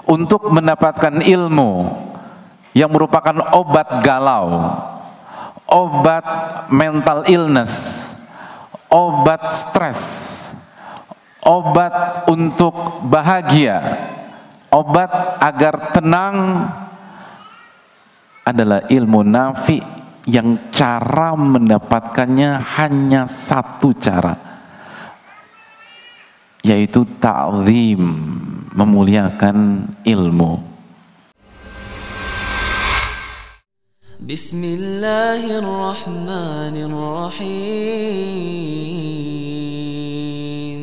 untuk mendapatkan ilmu yang merupakan obat galau, obat mental illness, obat stres, obat untuk bahagia, obat agar tenang, adalah ilmu nafi yang cara mendapatkannya hanya satu cara, yaitu ta'zim, memuliakan ilmu. Bismillahirrahmanirrahim.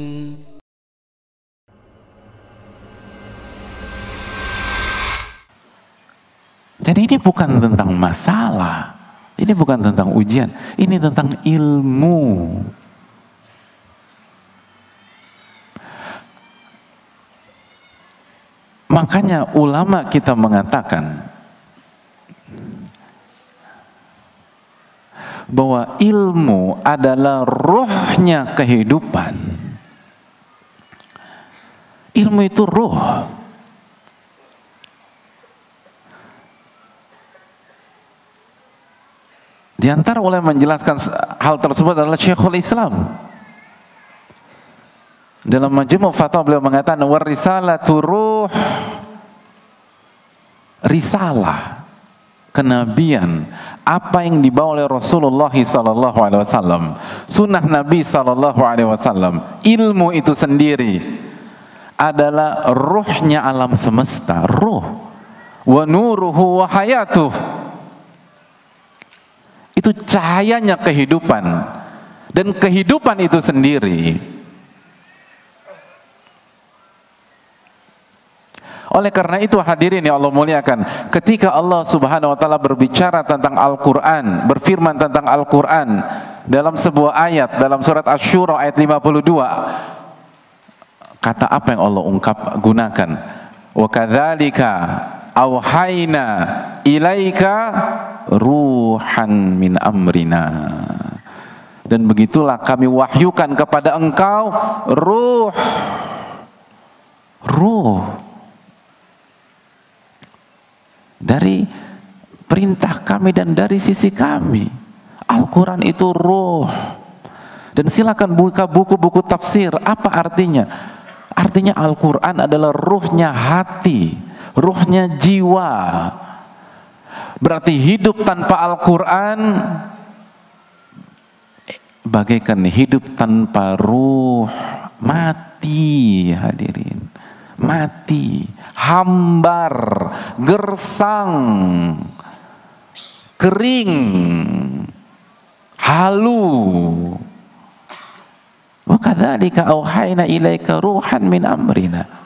Jadi ini bukan tentang masalah, ini bukan tentang ujian, ini tentang ilmu. Makanya ulama kita mengatakan bahwa ilmu adalah ruhnya kehidupan. Ilmu itu ruh. Di antara ulama menjelaskan hal tersebut adalah Syekhul Islam. Dalam Majmu' Fatwa beliau mengatakan warisalatu ruh, risalah, kenabian, apa yang dibawa oleh Rasulullah sallallahu alaihi wasallam, sunnah Nabi sallallahu alaihi wasallam, ilmu itu sendiri adalah ruhnya alam semesta, ruh. Wa nuruhu wa hayatuh. Itu cahayanya kehidupan, dan kehidupan itu sendiri. Oleh karena itu hadirin yang Allah muliakan, ketika Allah Subhanahu wa taala berbicara tentang Al-Qur'an, berfirman tentang Al-Qur'an dalam sebuah ayat dalam surat Asy-Syura ayat 52, kata apa yang Allah gunakan? Wa kadzalika auhayna ilaika ruhan min amrina. Dan begitulah kami wahyukan kepada engkau ruh dari perintah kami dan dari sisi kami. Al-Quran itu ruh. Dan silakan buka buku-buku tafsir. Apa artinya? Artinya Al-Quran adalah ruhnya hati, ruhnya jiwa. Berarti hidup tanpa Al-Quran bagaikan hidup tanpa ruh, mati hadirin, mati, hambar, gersang, kering, halu. Wa kadzalika auhayna ilaika ruhan min amrina.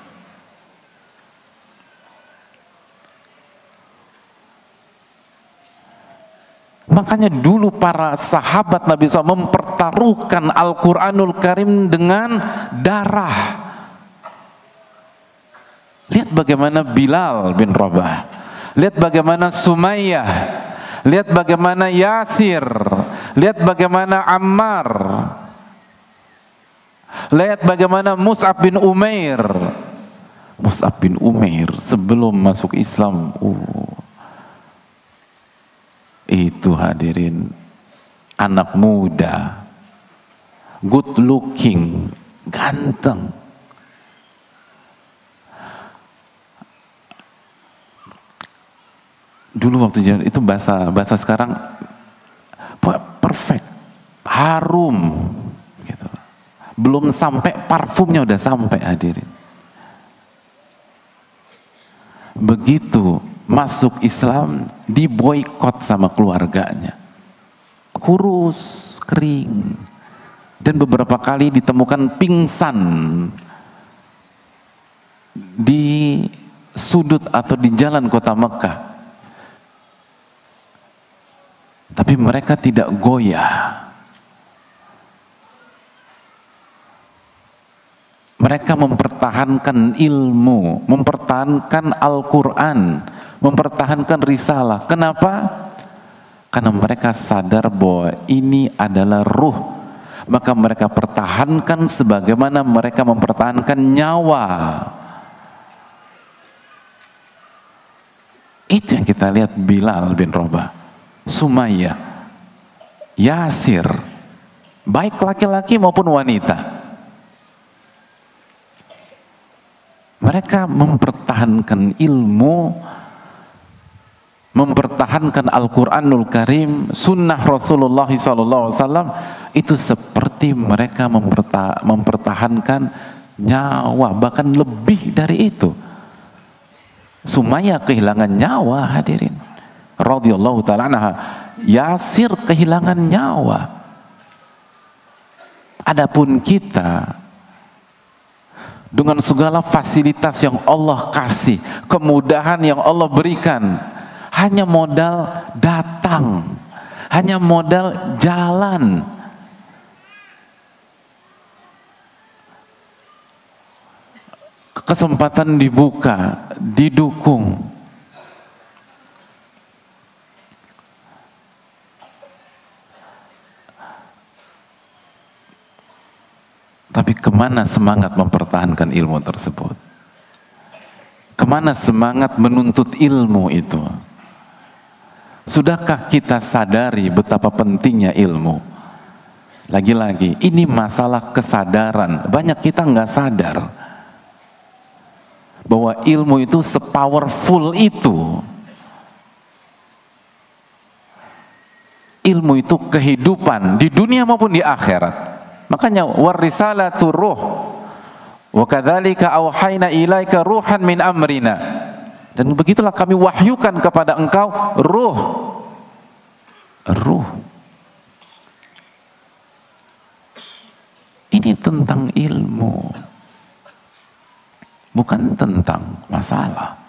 Makanya dulu para sahabat Nabi SAW mempertaruhkan Al-Quranul Karim dengan darah. Lihat bagaimana Bilal bin Rabah, lihat bagaimana Sumayyah, lihat bagaimana Yasir, lihat bagaimana Ammar, lihat bagaimana Mus'ab bin Umair. Mus'ab bin Umair sebelum masuk Islam, itu hadirin anak muda, good looking, ganteng. Dulu waktu itu bahasa sekarang perfect, harum gitu. Belum sampai parfumnya udah sampai hadirin. Begitu masuk Islam diboikot sama keluarganya, kurus, kering, dan beberapa kali ditemukan pingsan di sudut atau di jalan kota Mekah. Tapi mereka tidak goyah. Mereka mempertahankan ilmu, mempertahankan Al-Quran, mempertahankan risalah. Kenapa? Karena mereka sadar bahwa ini adalah ruh. Maka mereka pertahankan sebagaimana mereka mempertahankan nyawa. Itu yang kita lihat Bilal bin Rabah, Sumayyah, Yasir, baik laki-laki maupun wanita. Mereka mempertahankan ilmu, mempertahankan Al-Quranul Karim, sunnah Rasulullah SAW, itu seperti mereka mempertahankan nyawa, bahkan lebih dari itu. Sumayyah kehilangan nyawa, hadirin, radhiyallahu ta'ala anha. Yasir kehilangan nyawa. Adapun kita, dengan segala fasilitas yang Allah kasih, kemudahan yang Allah berikan, hanya modal datang, hanya modal jalan. Kesempatan dibuka, didukung. Tapi kemana semangat mempertahankan ilmu tersebut? Kemana semangat menuntut ilmu itu? Sudahkah kita sadari betapa pentingnya ilmu? Lagi-lagi, ini masalah kesadaran. Banyak kita nggak sadar bahwa ilmu itu sepowerful itu. Ilmu itu kehidupan di dunia maupun di akhirat. Makanya warisalatu ruh wa kadzalika auhayna ilaika ruhan min amrina, dan begitulah kami wahyukan kepada engkau ruh. Ini tentang ilmu, bukan tentang masalah.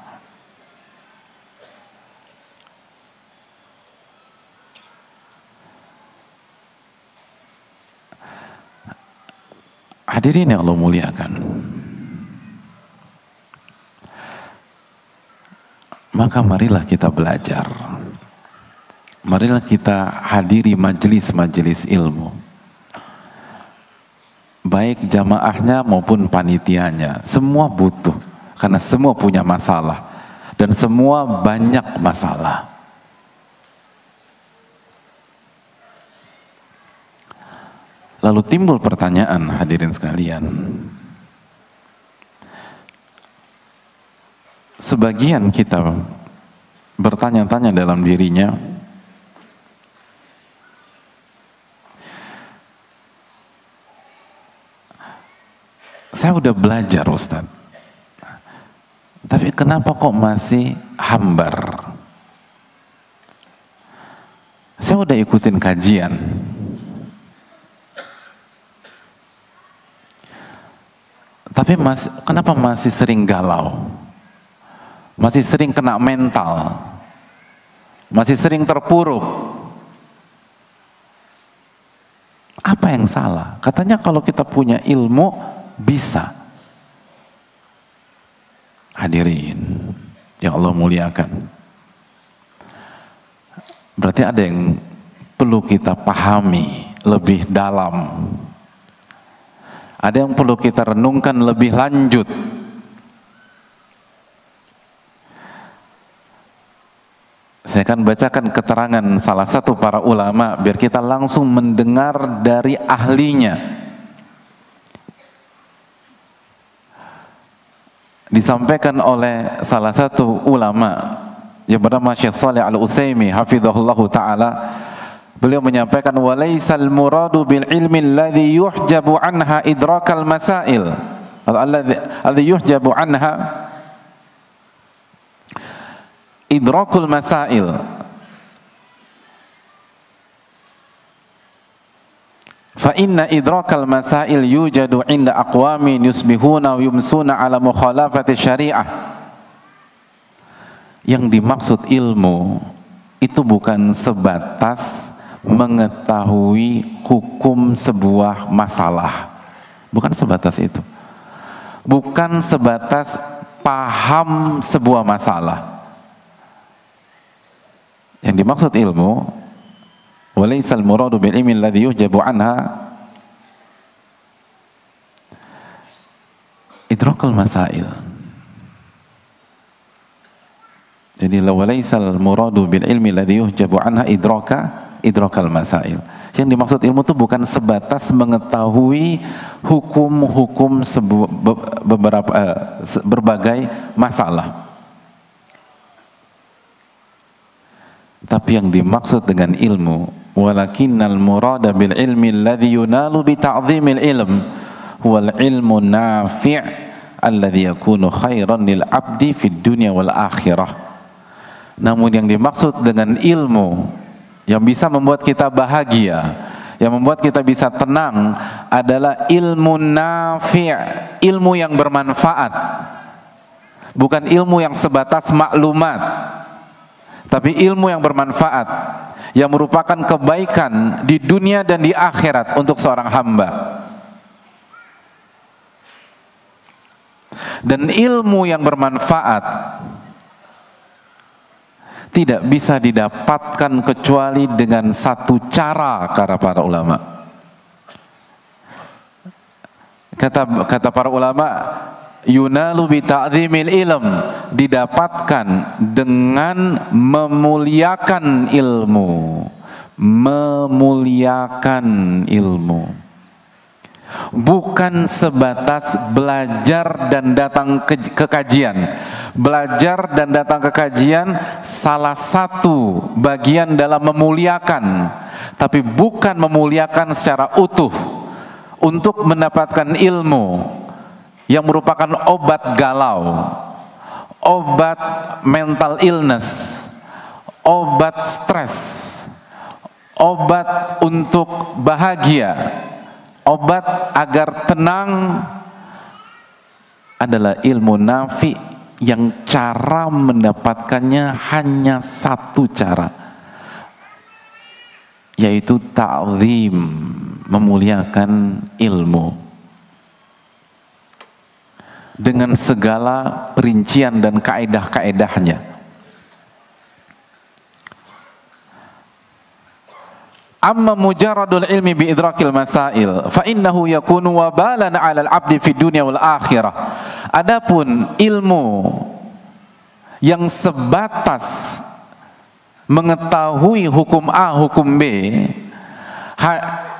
Hadirin yang Allah muliakan, maka marilah kita belajar, marilah kita hadiri majelis-majelis ilmu, baik jamaahnya maupun panitianya. Semua butuh, karena semua punya masalah, dan semua banyak masalah. Lalu timbul pertanyaan, hadirin sekalian. Sebagian kita bertanya-tanya dalam dirinya, saya udah belajar Ustadz, tapi kenapa kok masih hambar? Saya udah ikutin kajian, tapi kenapa masih sering galau, masih sering kena mental, masih sering terpuruk? Apa yang salah? Katanya kalau kita punya ilmu bisa. Hadirin yang Allah muliakan, berarti ada yang perlu kita pahami lebih dalam. Ada yang perlu kita renungkan lebih lanjut. Saya akan bacakan keterangan salah satu para ulama biar kita langsung mendengar dari ahlinya. Disampaikan oleh salah satu ulama yang bernama Syekh Shalih Al-Utsaimin hafizahullahu taala. Beliau menyampaikan, walaisal muradu bil ilmi alladhi yuhjabu anha idrakal masail, alladhi yuhjabu anha idrakul masail, fa inna idrakal masail yujadu inda aqwamin yusbihuna wa yumsuna ala mukhalafati syariah. Yang dimaksud ilmu itu bukan sebatas mengetahui hukum sebuah masalah, bukan sebatas itu, bukan sebatas paham sebuah masalah. Yang dimaksud ilmu, walaisal muradu bil ilmi alladhi yuhjabu anha idrakul masail. Jadi laisal muradu bil ilmi alladhi yuhjabu anha idrakal masail. Yang dimaksud ilmu itu bukan sebatas mengetahui hukum-hukum berbagai masalah. Tapi yang dimaksud dengan ilmu, walakinnal murada bil ilmi alladhi yunalu bi ta'dhimil ilm huwal ilmu nafi' alladhi yakunu khairan lil abdi fid dunya wal akhirah. Namun yang dimaksud dengan ilmu yang bisa membuat kita bahagia, yang membuat kita bisa tenang adalah ilmu nafi', ilmu yang bermanfaat. Bukan ilmu yang sebatas maklumat, tapi ilmu yang bermanfaat, yang merupakan kebaikan di dunia dan di akhirat untuk seorang hamba. Dan ilmu yang bermanfaat tidak bisa didapatkan kecuali dengan satu cara, kata para ulama. Kata para ulama, yunalu bi ta'dhimil ilm, didapatkan dengan memuliakan ilmu. Memuliakan ilmu, bukan sebatas belajar dan datang ke kajian. Belajar dan datang ke kajian salah satu bagian dalam memuliakan, tapi bukan memuliakan secara utuh. Untuk mendapatkan ilmu yang merupakan obat galau, obat mental illness, obat stres, obat untuk bahagia, obat agar tenang, adalah ilmu nafi yang cara mendapatkannya hanya satu cara, yaitu ta'zim, memuliakan ilmu dengan segala perincian dan kaedah-kaedahnya. Amma mujaradul ilmi bi idrakil masail fa innahu yakunu wabalan 'alal 'abdi fid dunya wal akhirah. Adapun ilmu yang sebatas mengetahui hukum A, hukum B,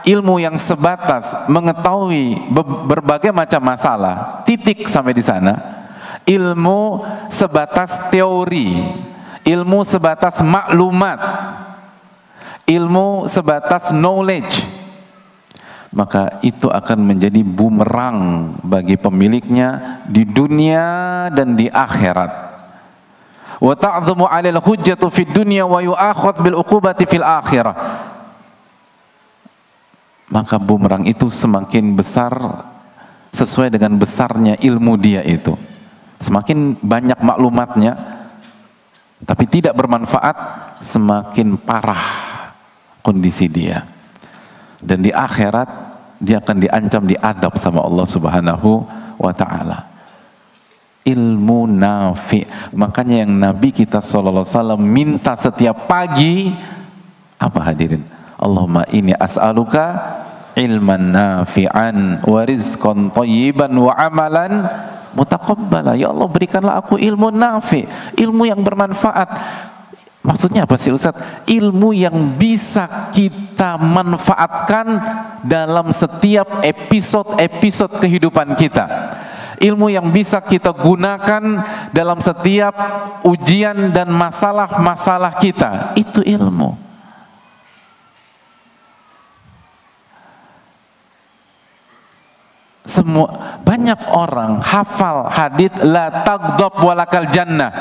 ilmu yang sebatas mengetahui berbagai macam masalah, titik sampai di sana. Ilmu sebatas teori, ilmu sebatas maklumat, ilmu sebatas knowledge, maka itu akan menjadi bumerang bagi pemiliknya di dunia dan di akhirat. Wa ta'dhamu 'alal hujjatu fid dunya wa yu'akhadh bil uqubati fil akhirah. Maka bumerang itu semakin besar sesuai dengan besarnya ilmu dia itu. Semakin banyak maklumatnya tapi tidak bermanfaat, semakin parah kondisi dia. Dan di akhirat dia akan diancam, diadab sama Allah Subhanahu wa ta'ala. Ilmu nafi. Makanya yang Nabi kita SAW minta setiap pagi apa, hadirin? Allahumma inni as'aluka ilman nafi'an wa rizqan thayyiban wa amalan mutaqabbala. Ya Allah, berikanlah aku ilmu nafi, ilmu yang bermanfaat. Maksudnya apa sih Ustaz? Ilmu yang bisa kita manfaatkan dalam setiap episode kehidupan kita. Ilmu yang bisa kita gunakan dalam setiap ujian dan masalah-masalah kita. Itu ilmu. Banyak orang hafal hadits la taghdab walakal jannah.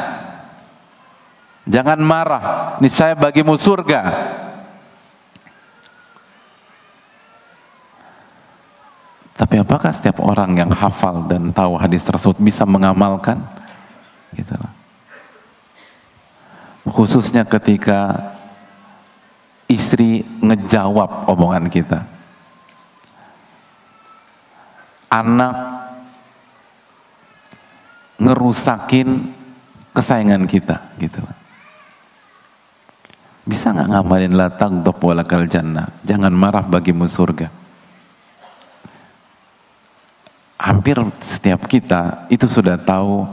Jangan marah, niscaya bagimu surga. Tapi apakah setiap orang yang hafal dan tahu hadis tersebut bisa mengamalkan? Gitu. Khususnya ketika istri ngejawab omongan kita, anak ngerusakin kesayangan kita, gitu. Bisa nggak ngamalin la taghdab walakal jannah? Jangan marah bagimu surga. Hampir setiap kita itu sudah tahu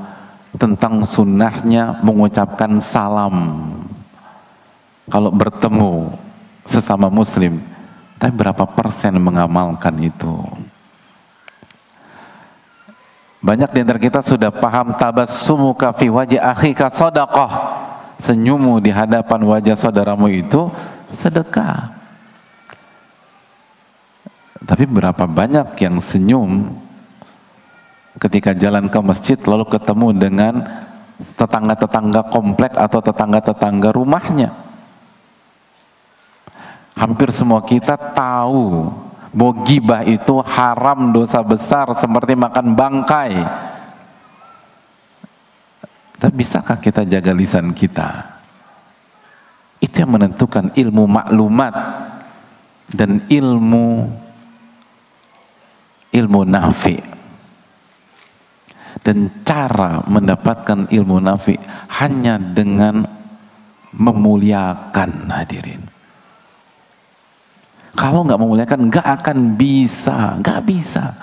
tentang sunnahnya mengucapkan salam kalau bertemu sesama muslim, tapi berapa persen mengamalkan itu? Banyak di antara kita sudah paham tabassumuka fi wajhi akhika shadaqah, senyummu di hadapan wajah saudaramu itu sedekah. Tapi berapa banyak yang senyum ketika jalan ke masjid lalu ketemu dengan tetangga-tetangga komplek atau tetangga-tetangga rumahnya? Hampir semua kita tahu bahwa ghibah itu haram, dosa besar seperti makan bangkai. Tapi bisakah kita jaga lisan kita? Itu yang menentukan ilmu maklumat dan ilmu nafi. Dan cara mendapatkan ilmu nafi hanya dengan memuliakan, hadirin. Kalau nggak memuliakan nggak akan bisa, nggak bisa.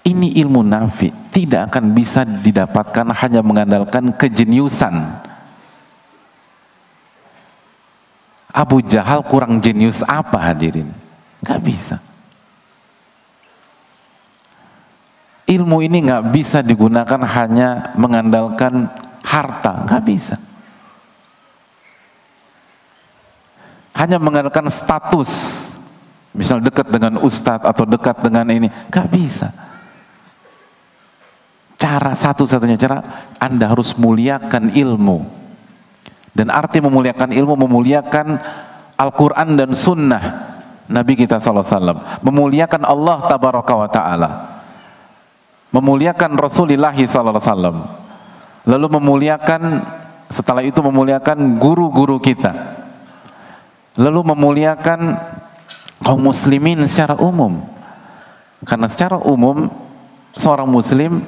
Ini ilmu nafi tidak akan bisa didapatkan hanya mengandalkan kejeniusan. Abu Jahal kurang jenius apa, hadirin? Nggak bisa. Ilmu ini nggak bisa digunakan hanya mengandalkan harta, nggak bisa. Hanya mengandalkan status, misal dekat dengan ustadz atau dekat dengan ini, nggak bisa. Cara satu-satunya cara, Anda harus muliakan ilmu. Dan arti memuliakan ilmu, memuliakan Al-Quran dan Sunnah Nabi kita SAW, memuliakan Allah Tabaraka wa Ta'ala, memuliakan Rasulullah SAW, lalu memuliakan, setelah itu memuliakan guru-guru kita, lalu memuliakan kaum muslimin secara umum. Karena secara umum seorang muslim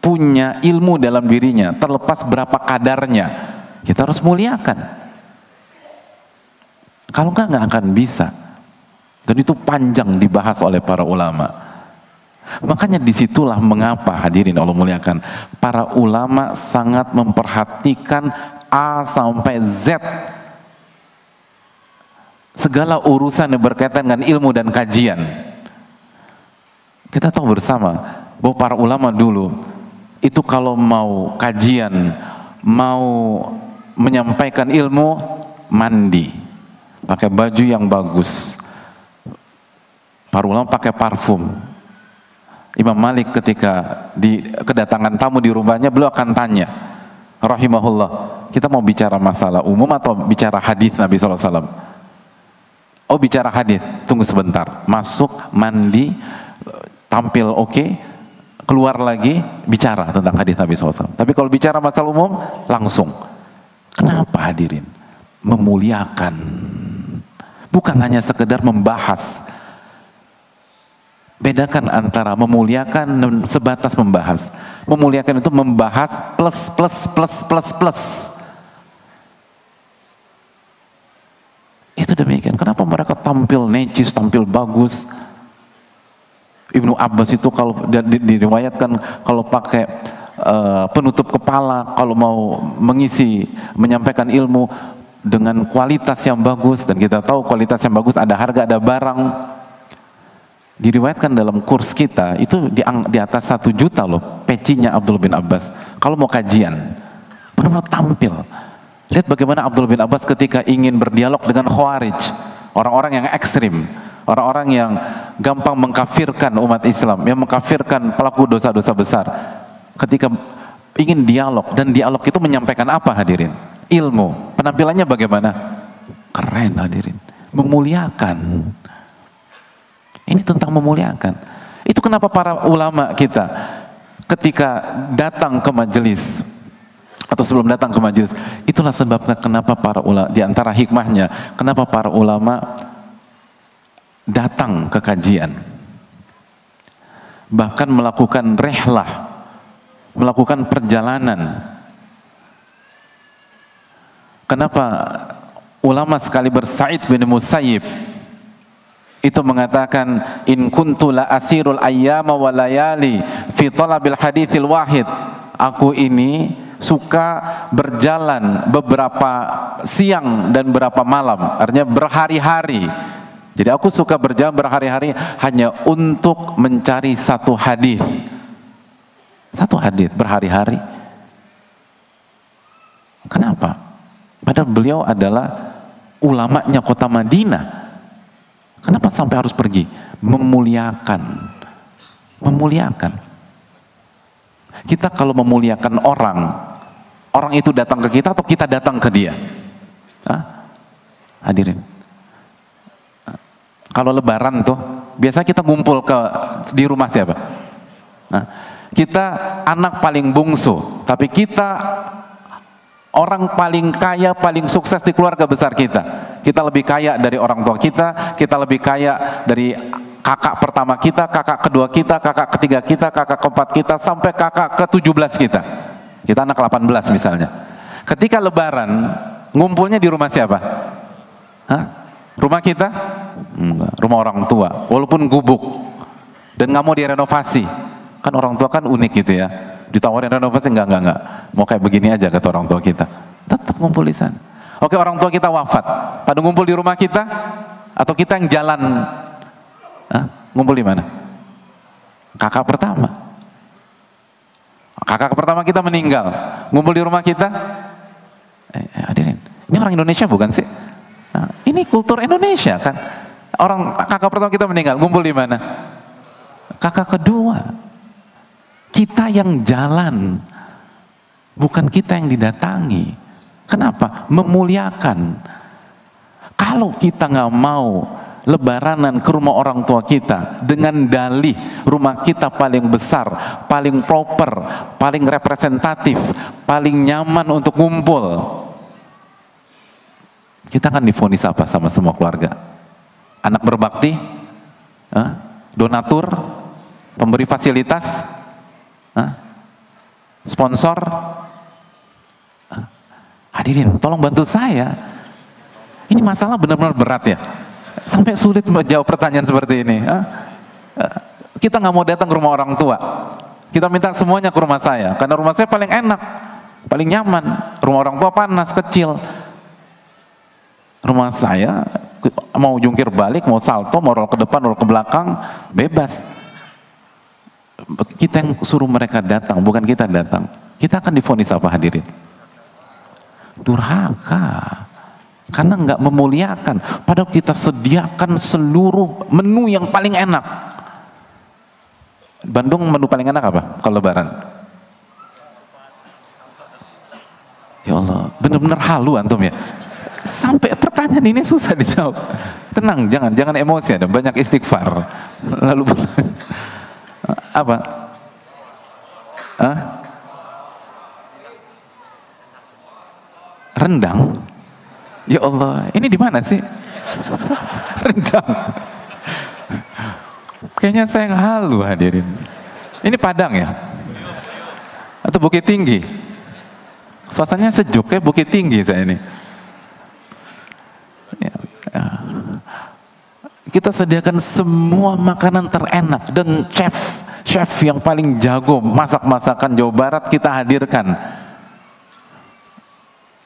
punya ilmu dalam dirinya, terlepas berapa kadarnya, kita harus muliakan. Kalau nggak akan bisa. Dan itu panjang dibahas oleh para ulama. Makanya disitulah mengapa, hadirin Allah muliakan, para ulama sangat memperhatikan A sampai Z, segala urusan yang berkaitan dengan ilmu dan kajian. Kita tahu bersama bahwa para ulama dulu itu kalau mau kajian, mau menyampaikan ilmu, mandi, pakai baju yang bagus. Para ulama pakai parfum. Imam Malik ketika kedatangan tamu di rumahnya, beliau akan tanya, rahimahullah, kita mau bicara masalah umum atau bicara hadis Nabi SAW? Oh, bicara hadis, tunggu sebentar. Masuk, mandi, tampil oke, keluar lagi, bicara tentang hadis Nabi SAW. Tapi kalau bicara masalah umum, langsung. Kenapa, hadirin? Memuliakan. Bukan hanya sekedar membahas. Bedakan antara memuliakan dan sebatas membahas. Memuliakan itu membahas plus. Itu demikian. Kenapa mereka tampil necis, tampil bagus? Ibnu Abbas itu kalau diriwayatkan kalau pakai penutup kepala, kalau mau menyampaikan ilmu dengan kualitas yang bagus, dan kita tahu kualitas yang bagus ada harga, ada barang. Diriwayatkan dalam kurs kita itu di atas 1 juta loh pecinya Abdullah bin Abbas kalau mau kajian, benar-benar tampil. Lihat bagaimana Abdullah bin Abbas ketika ingin berdialog dengan Khawarij, orang-orang yang ekstrim, orang-orang yang gampang mengkafirkan umat Islam, yang mengkafirkan pelaku dosa-dosa besar. Ketika ingin dialog, dan dialog itu menyampaikan apa, hadirin? Ilmu. Penampilannya bagaimana? Keren, hadirin. Memuliakan. Ini tentang memuliakan. Itu kenapa para ulama kita ketika datang ke majelis atau sebelum datang ke majelis, itulah sebabnya kenapa para ulama, di antara hikmahnya, kenapa para ulama datang ke kajian, bahkan melakukan rehlah, melakukan perjalanan. Kenapa ulama sekali Sa'id bin Musayyib itu mengatakan, in kuntu la asirul ayyama wa layali fi talabil hadithil wahid, aku ini suka berjalan beberapa siang dan beberapa malam, artinya berhari-hari. Jadi aku suka berjalan berhari-hari hanya untuk mencari satu hadis. Satu hadis berhari-hari. Kenapa? Padahal beliau adalah ulamanya kota Madinah. Kenapa sampai harus pergi? Memuliakan. Memuliakan. Kita kalau memuliakan orang, orang itu datang ke kita atau kita datang ke dia? Hah? Hadirin. Kalau lebaran tuh, biasa kita ngumpul di rumah siapa? Nah, kita anak paling bungsu, tapi kita orang paling kaya, paling sukses di keluarga besar kita. Kita lebih kaya dari orang tua kita lebih kaya dari kakak pertama kita, kakak kedua kita, kakak ketiga kita, kakak keempat kita, sampai kakak ke-17 kita. Kita anak 18 misalnya. Ketika lebaran, ngumpulnya di rumah siapa? Hah? Rumah kita? Enggak. Rumah orang tua, walaupun gubuk. Dan nggak mau direnovasi. Kan orang tua kan unik gitu ya. Ditawarin renovasi, enggak. Mau kayak begini aja kata orang tua kita. Tetap ngumpul di sana. Oke, orang tua kita wafat, pada ngumpul di rumah kita atau kita yang jalan? Hah? Ngumpul di mana? Kakak pertama. Kakak pertama kita meninggal, ngumpul di rumah kita. Hadirin, ini orang Indonesia bukan sih? Nah, ini kultur Indonesia kan. Orang kakak pertama kita meninggal, ngumpul di mana? Kakak kedua. Kita yang jalan, bukan kita yang didatangi. Kenapa? Memuliakan. Kalau kita nggak mau lebaranan ke rumah orang tua kita dengan dalih rumah kita paling besar, paling proper, paling representatif, paling nyaman untuk ngumpul, kita akan divonis apa sama semua keluarga? Anak berbakti? Donatur? Pemberi fasilitas? Sponsor? Hadirin, tolong bantu saya. Ini masalah benar-benar berat ya. Sampai sulit menjawab pertanyaan seperti ini. Kita nggak mau datang ke rumah orang tua. Kita minta semuanya ke rumah saya. Karena rumah saya paling enak, paling nyaman. Rumah orang tua panas, kecil. Rumah saya mau jungkir balik, mau salto, mau roll ke depan, roll ke belakang, bebas. Kita yang suruh mereka datang, bukan kita datang. Kita akan divonis apa hadirin? Durhaka. Karena nggak memuliakan. Padahal kita sediakan seluruh menu yang paling enak. Bandung menu paling enak apa kalau lebaran? Ya Allah, benar-benar halu antum ya. Sampai pertanyaan ini susah dijawab. Tenang, jangan emosi, ada banyak istighfar. Lalu apa? Rendang. Ya Allah, ini di mana sih? Rendang. Kayaknya saya yang halu hadirin. Ini Padang ya? Atau Bukit Tinggi? Suasananya sejuk kayak Bukit Tinggi saya ini. Kita sediakan semua makanan terenak dan chef yang paling jago masak masakan Jawa Barat kita hadirkan.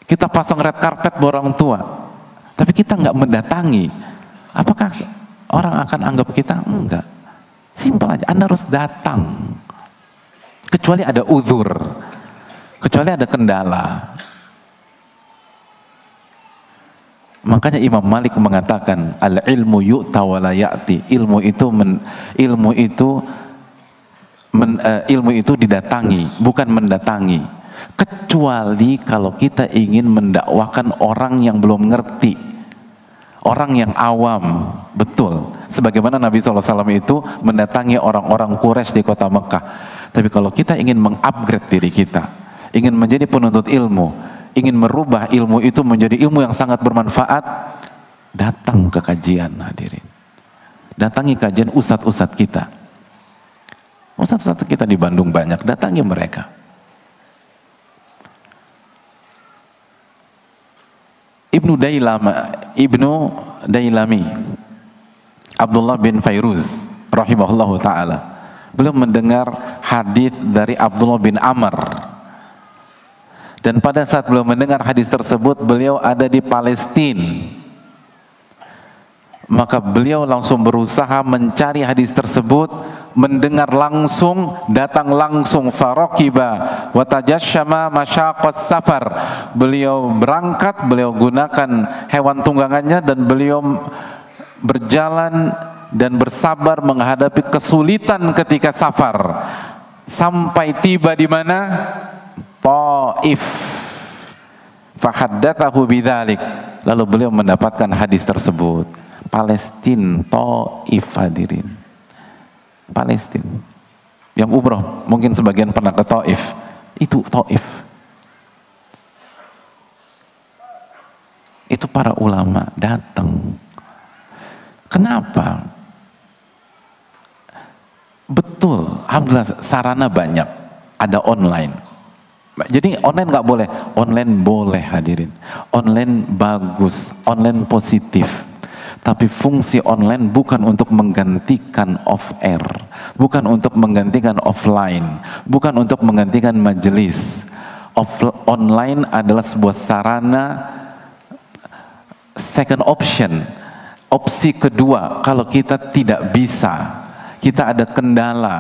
Kita pasang red carpet buat orang tua, tapi kita nggak mendatangi. Apakah orang akan anggap kita? Enggak. Simpel aja, Anda harus datang. Kecuali ada uzur, kecuali ada kendala. Makanya Imam Malik mengatakan, al ilmu yu'ta wa la ya'ti. Ilmu itu didatangi, bukan mendatangi. Kecuali kalau kita ingin mendakwakan orang yang belum ngerti, orang yang awam, betul. Sebagaimana Nabi SAW itu mendatangi orang-orang Quraisy di kota Mekah. Tapi kalau kita ingin mengupgrade diri kita, ingin menjadi penuntut ilmu, ingin merubah ilmu itu menjadi ilmu yang sangat bermanfaat, datang ke kajian hadirin. Datangi kajian ustadz-ustadz kita. Ustadz-ustadz kita di Bandung banyak, datangi mereka. Ibnu Dailami, Abdullah bin Fairuz rahimahullahu ta'ala, beliau mendengar hadis dari Abdullah bin Amr Dan pada saat beliau mendengar hadis tersebut, beliau ada di Palestina. Maka beliau langsung berusaha mencari hadis tersebut, mendengar langsung, datang langsung, faraqiba wa tajasyama masyaqas safar. Beliau berangkat, beliau gunakan hewan tunggangannya dan beliau berjalan dan bersabar menghadapi kesulitan ketika safar. Sampai tiba di mana? Taif. Fahaddatsahu bidzalik. Lalu beliau mendapatkan hadis tersebut. Palestina, Taif, hadirin. Palestina. Yang umroh mungkin sebagian pernah ke Taif. Itu Taif. Itu para ulama datang. Kenapa? Betul, alhamdulillah sarana banyak. Ada online. Jadi online nggak boleh, online boleh hadirin. Online bagus, online positif. Tapi fungsi online bukan untuk menggantikan off air, bukan untuk menggantikan offline, bukan untuk menggantikan majelis. Online adalah sebuah sarana second option, opsi kedua kalau kita tidak bisa, kita ada kendala,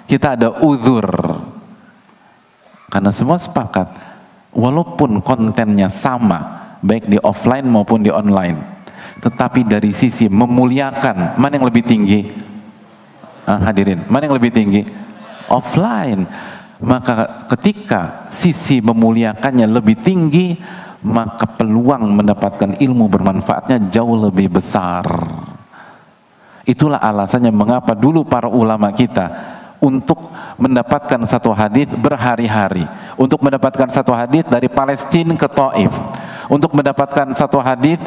kita ada uzur. Karena semua sepakat, walaupun kontennya sama, baik di offline maupun di online, tetapi dari sisi memuliakan, mana yang lebih tinggi? Hadirin, mana yang lebih tinggi? Offline. Maka ketika sisi memuliakannya lebih tinggi, maka peluang mendapatkan ilmu bermanfaatnya jauh lebih besar. Itulah alasannya mengapa dulu para ulama kita untuk mendapatkan satu hadis berhari-hari, untuk mendapatkan satu hadis dari Palestina ke Taif, untuk mendapatkan satu hadis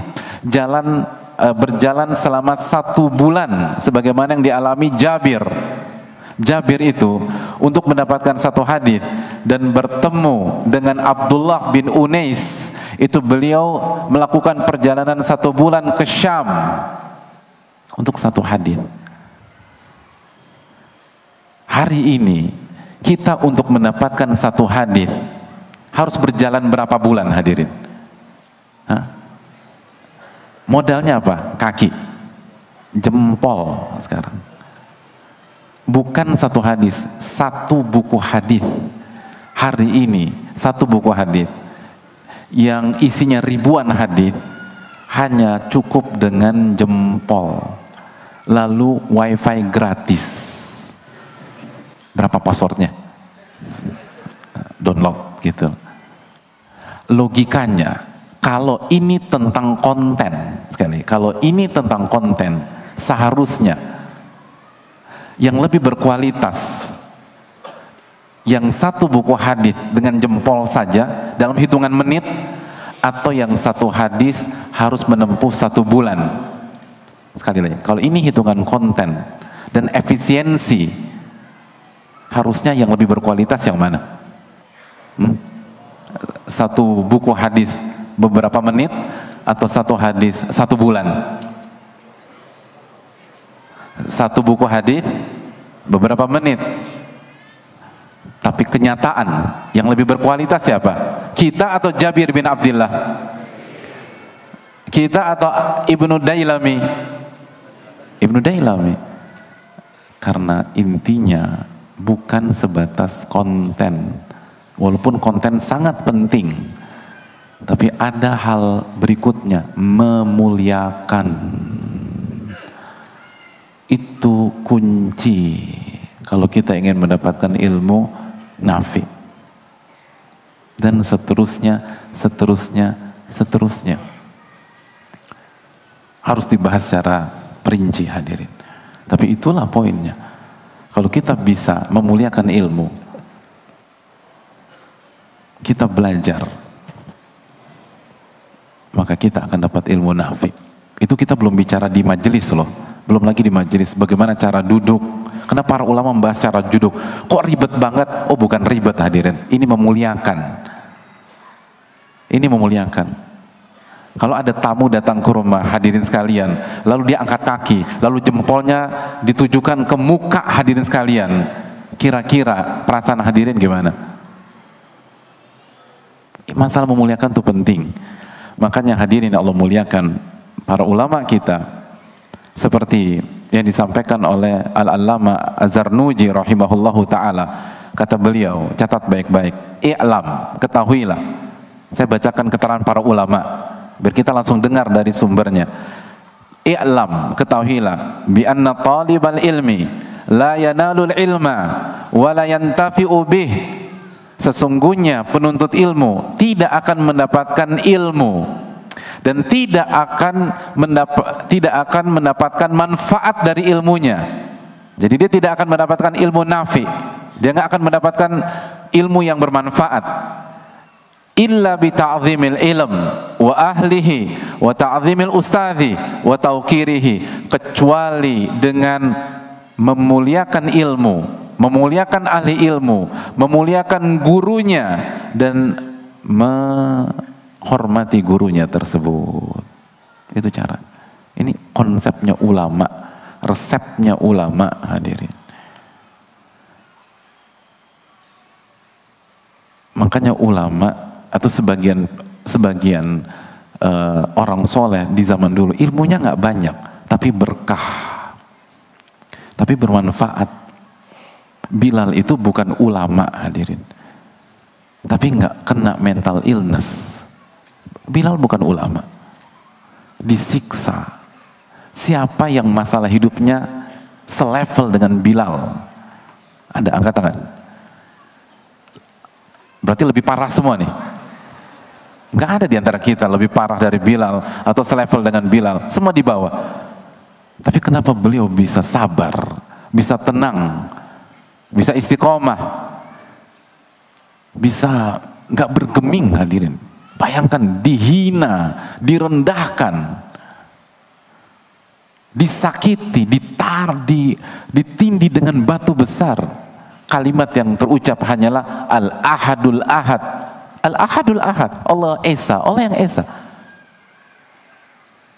berjalan selama 1 bulan sebagaimana yang dialami Jabir. Jabir itu untuk mendapatkan satu hadis dan bertemu dengan Abdullah bin Unais, itu beliau melakukan perjalanan 1 bulan ke Syam untuk satu hadis. Hari ini kita untuk mendapatkan satu hadis harus berjalan berapa bulan hadirin? Modalnya apa? Kaki, jempol sekarang. Bukan satu hadis, satu buku hadis. Hari ini satu buku hadis yang isinya ribuan hadis hanya cukup dengan jempol. Lalu wifi gratis. Berapa passwordnya? Download gitu. Logikanya, kalau ini tentang konten, sekali, kalau ini tentang konten, seharusnya yang lebih berkualitas, yang satu buku hadis dengan jempol saja dalam hitungan menit, atau yang satu hadis harus menempuh 1 bulan. Sekali lagi, kalau ini hitungan konten dan efisiensi, harusnya yang lebih berkualitas yang mana? Satu buku hadis beberapa menit atau satu hadis 1 bulan? Satu buku hadis beberapa menit. Tapi kenyataan yang lebih berkualitas siapa? Kita atau Jabir bin Abdullah? Kita atau Ibnu Dailami? Ibnu Dailami. Karena intinya bukan sebatas konten, walaupun konten sangat penting, tapi ada hal berikutnya, memuliakan. Itu kunci kalau kita ingin mendapatkan ilmu nafi. Dan seterusnya, seterusnya, seterusnya. Harus dibahas secara perinci hadirin. Tapi itulah poinnya. Kalau kita bisa memuliakan ilmu, kita belajar, maka kita akan dapat ilmu nafi. Itu kita belum bicara di majelis loh, belum lagi di majelis bagaimana cara duduk. Karena para ulama membahas cara duduk. Kok ribet banget? Oh, bukan ribet hadirin, ini memuliakan. Ini memuliakan. Kalau ada tamu datang ke rumah hadirin sekalian, lalu dia angkat kaki, lalu jempolnya ditujukan ke muka hadirin sekalian, kira-kira perasaan hadirin gimana? Masalah memuliakan itu penting. Makanya hadirin Allah muliakan, para ulama kita seperti yang disampaikan oleh Al-Allama Az-Zarnuji rahimahullahu ta'ala. Kata beliau, catat baik-baik, i'lam, ketahuilah. Saya bacakan keterangan para ulama biar kita langsung dengar dari sumbernya. I'lam, ketahuilah, bi anna talibal ilmi la yanalul ilma wa la yantafi'u bih. Sesungguhnya penuntut ilmu tidak akan mendapatkan ilmu dan tidak akan mendapatkan manfaat dari ilmunya. Jadi dia tidak akan mendapatkan ilmu nafi, dia nggak akan mendapatkan ilmu yang bermanfaat. Illa bi ta'zimil ilm wa ahlihi wa ta'zimil ustadhi wa tauqirihi, kecuali dengan memuliakan ilmu, memuliakan ahli ilmu, memuliakan gurunya dan menghormati gurunya tersebut. Itu cara. Ini konsepnya ulama, resepnya ulama, hadirin. Makanya ulama atau sebagian orang soleh di zaman dulu ilmunya nggak banyak, tapi berkah, tapi bermanfaat. Bilal itu bukan ulama, hadirin, tapi nggak kena mental illness. Bilal bukan ulama, disiksa. Siapa yang masalah hidupnya selevel dengan Bilal? Ada angkat tangan. Berarti lebih parah semua nih. Nggak ada di antara kita lebih parah dari Bilal atau selevel dengan Bilal. Semua di bawah. Tapi kenapa beliau bisa sabar, bisa tenang, bisa istiqomah, bisa nggak bergeming, hadirin. Bayangkan dihina, direndahkan, disakiti, ditindih dengan batu besar. Kalimat yang terucap hanyalah Al-Ahadul Ahad. Al-Ahadul Ahad, Allah Esa, Allah yang Esa.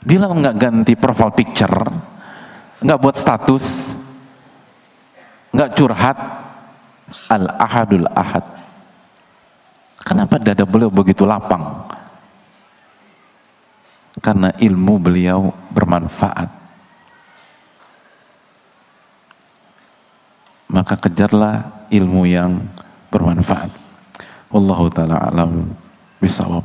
Bilal nggak ganti profile picture, nggak buat status, nggak curhat. Al-Ahadul Ahad. Kenapa dada beliau begitu lapang? Karena ilmu beliau bermanfaat. Maka kejarlah ilmu yang bermanfaat. Wallahu ta'ala alam bisawab.